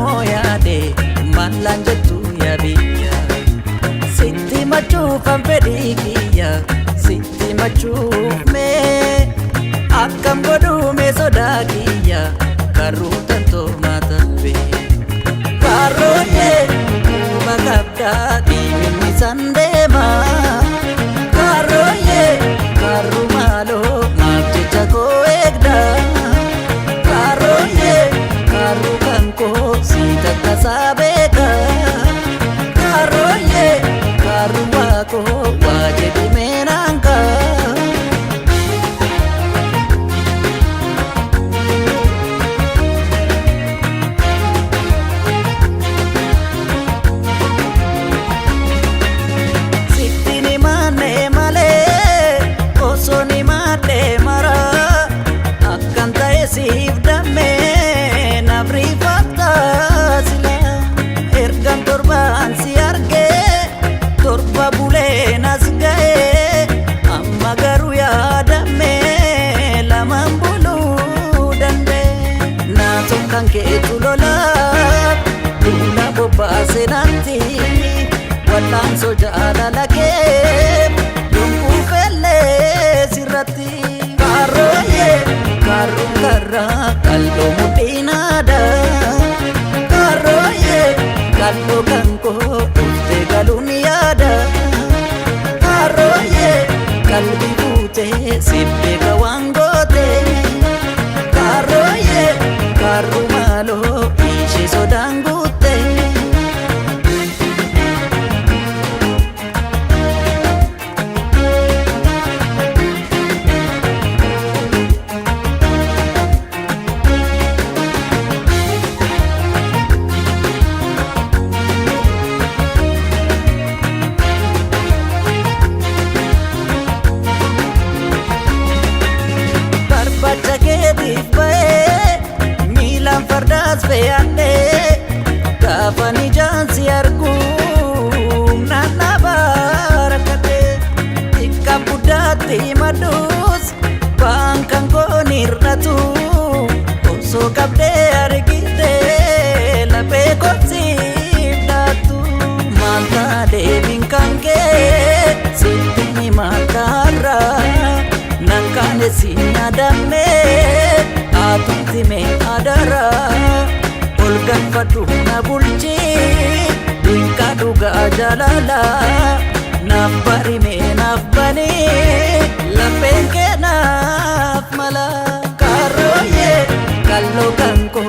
moyaade mallan jettu ya biyya sitti machuufan fedhii kiyya sitti machuuf mee akkam godhume sodaa kiyya karruu tantoo maatabe karooyee makabdaa dhiibinni sandeema karooyee karru maaloo maaf jecha koo eegda karooyee karru kankoo siita tasaa beeka karooyee karru waakoo waa jedhi meenaanka siif dhammee naaf rifataa sila ergan torbaan si argee torba bulee nas ga'ee amma garuu yaadamee lamaan buluu dandee naasoo kan keetu lolaaf duula bobbaase natti wallaansoo jaalala kee yommuu fellee sirratti karooyee karru karra kallo mudinada karooyee kallo kanko ufte galuniyada karooyee kalbi buute sibbe kawangote karooyee karru malo ishe sodangutte bacha keetiif ba'ee miilaan fardaas fe'adhee gaafan ijaan si arguu naannabaa rakkatee xiqqaa guddaatti madduus waan kan koon hir'atu osoo qabdee argitee laphee koosiif dhaattu maalta deebiin kan kee sitti ni maaltaarraa nankane sinyadame atutti me adara olgan fadu na bulchi dinka duga jalala nafari me nafbani lapenke naf mala karooyee kallo kanko